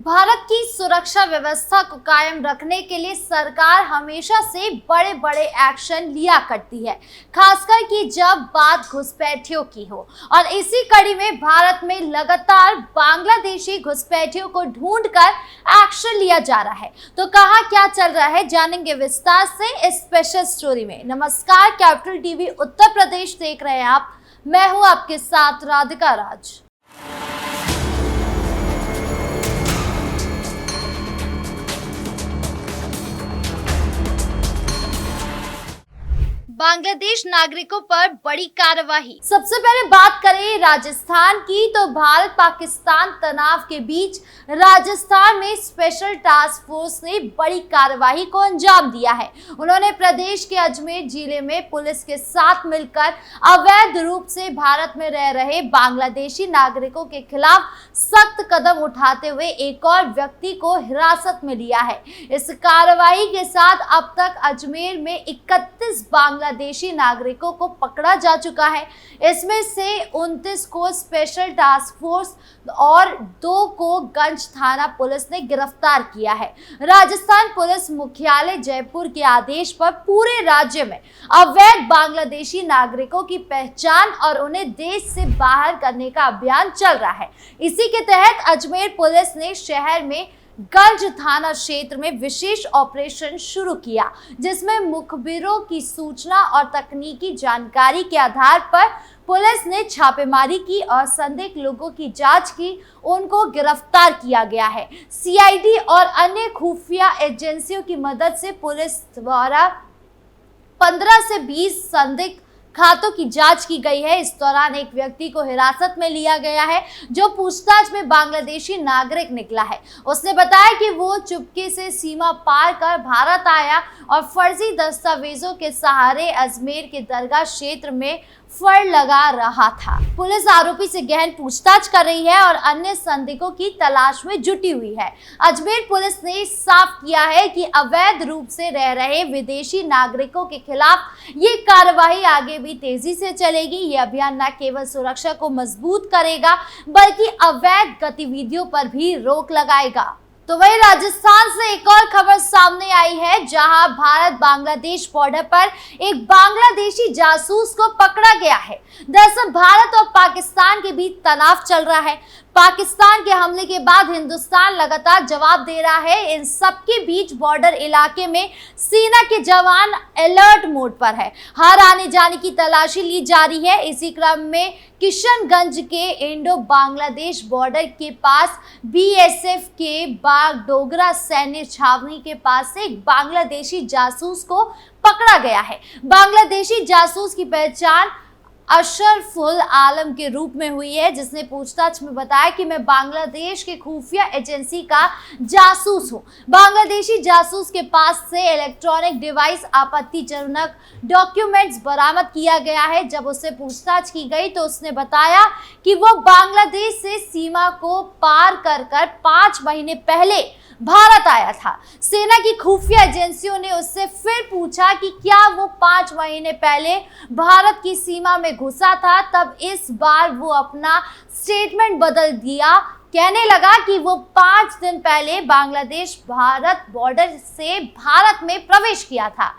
भारत की सुरक्षा व्यवस्था को कायम रखने के लिए सरकार हमेशा से बड़े बड़े एक्शन लिया करती है, खासकर कि जब बात घुसपैठियों की हो। और इसी कड़ी में भारत में लगातार बांग्लादेशी घुसपैठियों को ढूंढकर एक्शन लिया जा रहा है। तो कहां क्या चल रहा है, जानेंगे विस्तार से इस स्पेशल स्टोरी में। नमस्कार, कैपिटल टीवी उत्तर प्रदेश देख रहे हैं आप। मैं हूं आपके साथ राधिका राज। बांग्लादेश नागरिकों पर बड़ी कार्रवाई। सबसे पहले बात करें राजस्थान की, तो भारत पाकिस्तान तनाव के बीच राजस्थान में स्पेशल टास्क फोर्स ने बड़ी कार्रवाई को अंजाम दिया है। उन्होंने प्रदेश के अजमेर जिले में पुलिस के साथ मिलकर अवैध रूप से भारत में रह रहे बांग्लादेशी नागरिकों के खिलाफ सख्त कदम उठाते हुए एक और व्यक्ति को हिरासत में लिया है। इस कार्रवाई के साथ अब तक अजमेर में 31 बांग्लादेशी नागरिकों को पकड़ा जा चुका है। इसमें से 29 को स्पेशल टास्क फोर्स और 2 को गंज थाना पुलिस ने गिरफ्तार किया है। राजस्थान पुलिस मुख्यालय जयपुर के आदेश पर पूरे राज्य में अवैध बांग्लादेशी नागरिकों की पहचान और उन्हें देश से बाहर करने का अभियान चल रहा है। इसी के तहत अजमेर पुलिस ने शहर में गंज थाना क्षेत्र में विशेष ऑपरेशन शुरू किया, जिसमें मुखबिरों की सूचना और तकनीकी जानकारी के आधार पर पुलिस ने छापेमारी की और संदिग्ध लोगों की जांच की। उनको गिरफ्तार किया गया है। सीआईडी और अन्य खुफिया एजेंसियों की मदद से पुलिस द्वारा 15 से 20 संदिग्ध खातों की जांच की गई है। इस दौरान एक व्यक्ति को हिरासत में लिया गया है जो पूछताछ में बांग्लादेशी नागरिक निकला है। उसने बताया कि वो चुपके से सीमा पार कर भारत आया और फर्जी दस्तावेजों के सहारे अजमेर के दरगाह क्षेत्र में फर लगा रहा था। पुलिस आरोपी से गहन पूछताछ कर रही है और अन्य संदिग्धों की तलाश में जुटी हुई है। अजमेर पुलिस ने साफ किया है कि अवैध रूप से रह रहे विदेशी नागरिकों के खिलाफ ये कार्रवाई आगे भी तेजी से चलेगी। ये अभियान न केवल सुरक्षा को मजबूत करेगा बल्कि अवैध गतिविधियों पर भी रोक लगाएगा। तो वही राजस्थान से एक और खबर सामने आई है, जहां भारत बांग्लादेश बॉर्डर पर एक बांग्लादेशी जासूस को पकड़ा गया है। दरअसल भारत और पाकिस्तान के बीच तनाव चल रहा है। पाकिस्तान के हमले के बाद हिंदुस्तान लगातार जवाब दे रहा है। इन सबके बीच बॉर्डर इलाके में सेना के जवान अलर्ट मोड पर है। हर आने जाने की तलाशी ली जा रही है। इसी क्रम में किशनगंज के इंडो बांग्लादेश बॉर्डर के पास बीएसएफ के बागडोगरा सैन्य छावनी के पास से एक बांग्लादेशी जासूस को पकड़ा गया है। बांग्लादेशी जासूस की पहचान अशरफुल आलम के रूप में हुई है, जिसने पूछताछ में बताया कि मैं बांग्लादेश के खुफिया एजेंसी का जासूस हूं। बांग्लादेशी जासूस के पास से इलेक्ट्रॉनिक डिवाइस, आपत्तिजनक डॉक्यूमेंट्स बरामद किया गया है। जब उससे पूछताछ की गई तो उसने बताया कि वो बांग्लादेश से सीमा को पार कर 5 महीने पहले भारत आया था। सेना की खुफिया एजेंसियों ने उससे फिर पूछा कि क्या वो 5 महीने पहले भारत की सीमा में घुसा था। तब इस बार वो अपना स्टेटमेंट बदल दिया, कहने लगा कि वो 5 दिन पहले बांग्लादेश भारत बॉर्डर से भारत में प्रवेश किया था।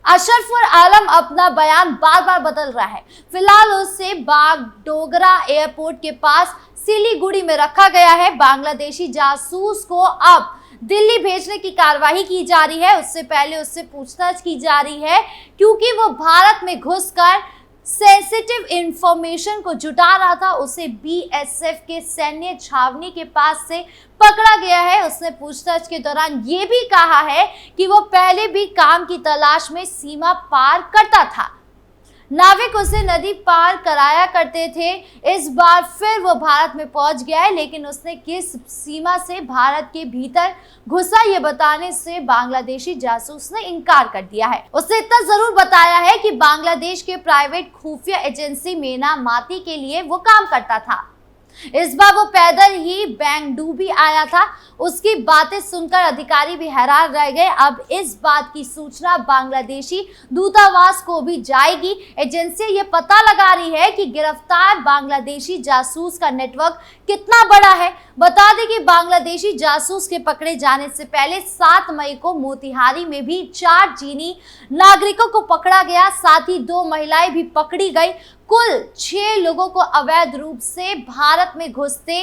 अशरफुल आलम अपना बयान बार बार बदल रहा है। फिलहाल उसे बागडोगरा एयरपोर्ट के पास सिलीगुड़ी में रखा गया है। बांग्लादेशी जासूस को अब दिल्ली भेजने की कार्रवाई की जा रही है। उससे पहले उससे पूछताछ की जा रही है, क्योंकि वो भारत में घुसकर सेंसिटिव इंफॉर्मेशन को जुटा रहा था। उसे बीएसएफ के सैन्य छावनी के पास से पकड़ा गया है। उसने पूछताछ के दौरान ये भी कहा है कि वो पहले भी काम की तलाश में सीमा पार करता था। नाविक उसे नदी पार कराया करते थे। इस बार फिर वो भारत में पहुंच गया है, लेकिन उसने किस सीमा से भारत के भीतर घुसा ये बताने से बांग्लादेशी जासूस ने इनकार कर दिया है। उसने इतना जरूर बताया है कि बांग्लादेश के प्राइवेट खुफिया एजेंसी मेना माती के लिए वो काम करता था। इस बार वो पैदल ही बेंगडूबी आया था। उसकी बातें सुनकर अधिकारी भी हैरान रह गए। अब इस बात की सूचना बांग्लादेशी दूतावास को भी जाएगी। एजेंसी ये पता लगा रही है कि गिरफ्तार बांग्लादेशी जासूस का नेटवर्क कितना बड़ा है। बता दें कि बांग्लादेशी जासूस के पकड़े जाने से पहले 7 मई को मोतिहारी में भी 4 चीनी नागरिकों को पकड़ा गया, साथ ही 2 महिलाएं भी पकड़ी गई। कुल 6 लोगों को अवैध रूप से भारत में घुसते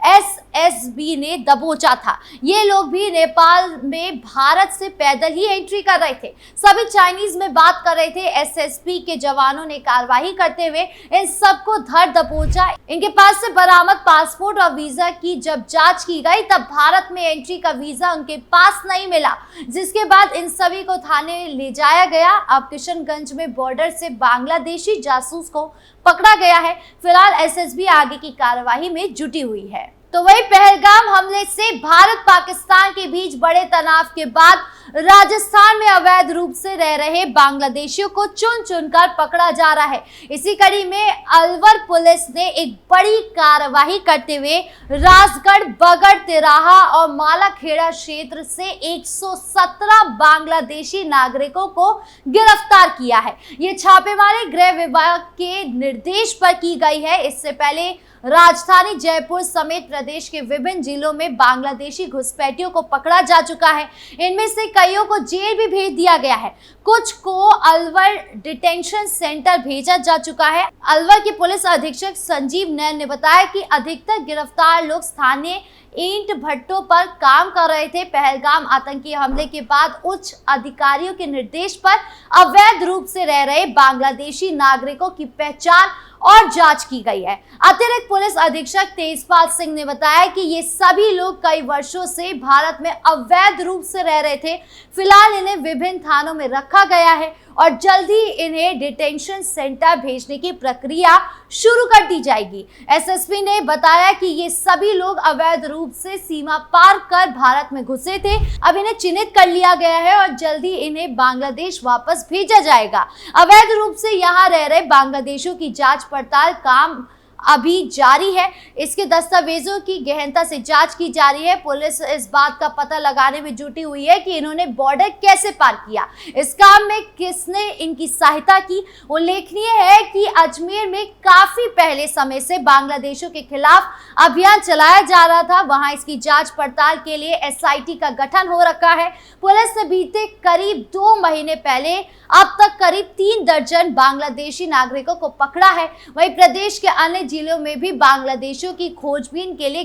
एसएसबी ने दबोचा था। ये लोग भी नेपाल में भारत से पैदल ही एंट्री कर रहे थे। सभी चाइनीज में बात कर रहे थे। एसएसबी के जवानों ने कार्रवाई करते हुए इन सबको धर दबोचा। इनके पास से बरामद पासपोर्ट और वीजा की जब जांच की गई तब भारत में एंट्री का वीजा उनके पास नहीं मिला, जिसके बाद इन सभी को थाने ले जाया गया। अब किशनगंज में बॉर्डर से बांग्लादेशी जासूस को पकड़ा गया है। फिलहाल एसएसबी आगे की कार्यवाही में जुटी हुई है। तो वही पहलगाम हमले से भारत पाकिस्तान के बीच बड़े तनाव के बाद राजस्थान में अवैध रूप से रह रहे बांग्लादेशियों को चुन चुनकर पकड़ा जा रहा है। इसी कड़ी में अलवर पुलिस ने एक बड़ी कार्रवाई करते हुए राजगढ़, बगड़, तिराहा और मालाखेड़ा क्षेत्र से 117 बांग्लादेशी नागरिकों को गिरफ्तार किया है। ये छापेमारी गृह विभाग के निर्देश पर की गई है। इससे पहले राजधानी जयपुर समेत प्रदेश के विभिन्न जिलों में बांग्लादेशी घुसपैठियों को पकड़ा जा चुका है। इनमें से कईयों को जेल भी भेज दिया गया है, कुछ को अलवर डिटेंशन सेंटर भेजा जा चुका है। अलवर के पुलिस अधीक्षक संजीव नैन ने बताया कि अधिकतर गिरफ्तार लोग स्थानीय ईंट भट्टों पर काम कर रहे थे। पहलगाम आतंकी हमले के बाद उच्च अधिकारियों के निर्देश पर अवैध रूप से रह रहे बांग्लादेशी नागरिकों की पहचान और जांच की गई है। अतिरिक्त पुलिस अधीक्षक तेजपाल सिंह ने बताया कि ये सभी लोग कई वर्षों से भारत में अवैध रूप से रह रहे थे। फिलहाल इन्हें विभिन्न थानों में रखा गया है और जल्द ही इन्हें डिटेंशन सेंटर भेजने की प्रक्रिया शुरू कर दी जाएगी। एसएसपी ने बताया कि ये सभी लोग अवैध रूप से सीमा पार कर भारत में घुसे थे। अब इन्हें चिन्हित कर लिया गया है और जल्द ही इन्हें बांग्लादेश वापस भेजा जाएगा। अवैध रूप से यहाँ रह रहे बांग्लादेशियों की जांच पड़ताल काम अभी जारी है। इसके दस्तावेजों की गहनता से जांच की जा रही है। पुलिस इस बात का पता लगाने में जुटी हुई है कि इन्होंने बॉर्डर कैसे पार किया, इस काम में किसने इनकी सहायता की। उल्लेखनीय है कि अजमेर में काफी पहले समय से बांग्लादेशियों के खिलाफ अभियान चलाया जा रहा था। वहां इसकी जांच पड़ताल के लिए एसआईटी का गठन हो रखा है। पुलिस ने बीते करीब 2 महीने पहले अब तक करीब 3 दर्जन बांग्लादेशी नागरिकों को पकड़ा है। वहीं प्रदेश के अन्य जिलों में भी बांग्लादेशियों की खोजबीन के लिए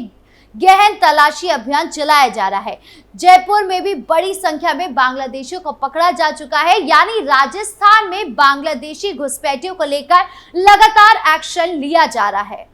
गहन तलाशी अभियान चलाया जा रहा है। जयपुर में भी बड़ी संख्या में बांग्लादेशियों को पकड़ा जा चुका है। यानी राजस्थान में बांग्लादेशी घुसपैठियों को लेकर लगातार एक्शन लिया जा रहा है।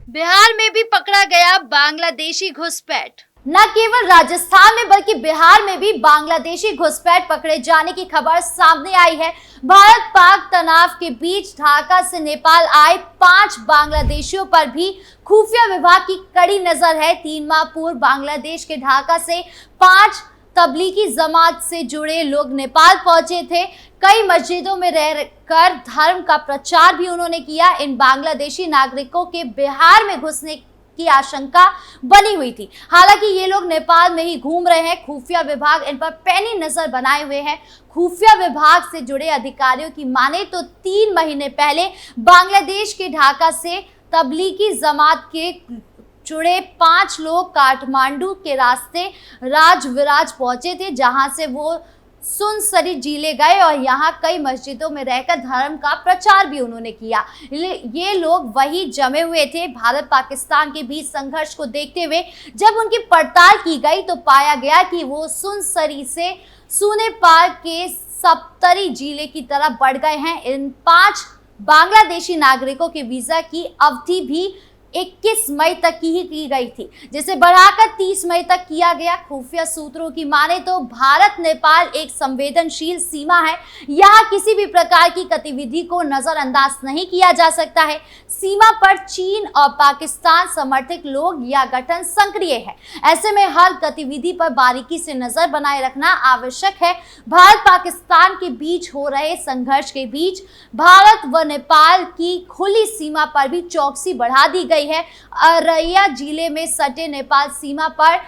बिहार में भी पकड़ा गया बांग्लादेशी घुसपैठ। न केवल राजस्थान में बल्कि बिहार में भी बांग्लादेशी घुसपैठ पकड़े जाने की खबर सामने आई है। भारत पाक तनाव के बीच ढाका से नेपाल आए 5 बांग्लादेशियों पर भी खुफिया विभाग की कड़ी नजर है। 3 माह पूर्व बांग्लादेश के ढाका से 5 तबलीगी जमात से जुड़े लोग नेपाल पहुंचे थे। कई मस्जिदों में रहकर धर्म का प्रचार भी उन्होंने किया। इन बांग्लादेशी नागरिकों के बिहार में घुसने की आशंका बनी हुई थी। हालांकि ये लोग नेपाल में ही घूम रहे हैं। खुफिया विभाग इन पर पैनी नजर बनाए हुए हैं। खुफिया विभाग से जुड़े अधिकारियों की माने तो 3 महीने पहले बांग्लादेश के ढाका से तबलीगी जमात के जुड़े 5 लोग काठमांडू के रास्ते राजविराज पहुंचे थे, जहां से वो सुनसरी जिले गए और यहाँ कई मस्जिदों में रहकर धर्म का प्रचार भी उन्होंने किया। ये लोग वही जमे हुए थे। भारत पाकिस्तान के बीच संघर्ष को देखते हुए जब उनकी पड़ताल की गई तो पाया गया कि वो सुनसरी से सुनेपाल के सप्तरी जिले की तरफ बढ़ गए हैं। इन 5 बांग्लादेशी नागरिकों के वीजा की अवधि भी 21 मई तक की गई थी, जिसे बढ़ाकर 30 मई तक किया गया। खुफिया सूत्रों की माने तो भारत नेपाल एक संवेदनशील सीमा है। यहाँ किसी भी प्रकार की गतिविधि को नजरअंदाज नहीं किया जा सकता है। सीमा पर चीन और पाकिस्तान समर्थित लोग या गठन सक्रिय है। ऐसे में हर गतिविधि पर बारीकी से नजर बनाए रखना आवश्यक है। भारत पाकिस्तान के बीच हो रहे संघर्ष के बीच भारत व नेपाल की खुली सीमा पर भी चौकसी बढ़ा दी गई है। अररिया जिले में सटे नेपाल सीमा पर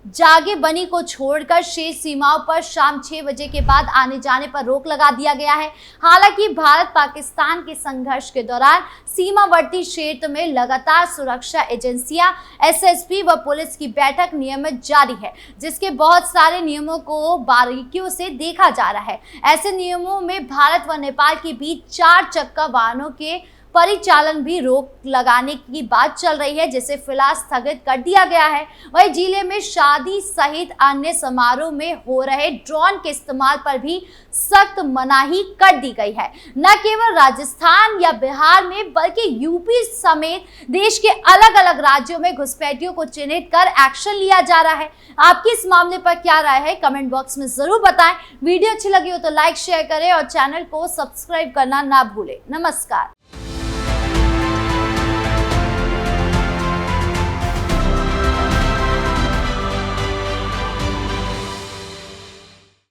जागे बनी को छोड़कर शेष सीमाओं पर शाम 6 बजे के बाद आने जाने पर रोक लगा दिया गया है। हालांकि भारत पाकिस्तान के संघर्ष के दौरान सीमावर्ती क्षेत्र में लगातार सुरक्षा एजेंसियां, एसएसपी व पुलिस की बैठक नियमित जारी है, जिसके बहुत सारे नियमों को बारीकियों से देखा जा रहा है। ऐसे नियमों में भारत व नेपाल के बीच 4 चक्का वाहनों के परिचालन भी रोक लगाने की बात चल रही है, जिसे फिलहाल स्थगित कर दिया गया है। वहीं जिले में शादी सहित अन्य समारोह में हो रहे ड्रोन के इस्तेमाल पर भी सख्त मनाही कर दी गई है। न केवल राजस्थान या बिहार में बल्कि यूपी समेत देश के अलग अलग राज्यों में घुसपैठियों को चिन्हित कर एक्शन लिया जा रहा है। आपकी इस मामले पर क्या राय है, कमेंट बॉक्स में जरूर बताएं। वीडियो अच्छी लगी हो तो लाइक शेयर करें और चैनल को सब्सक्राइब करना ना भूलें। नमस्कार।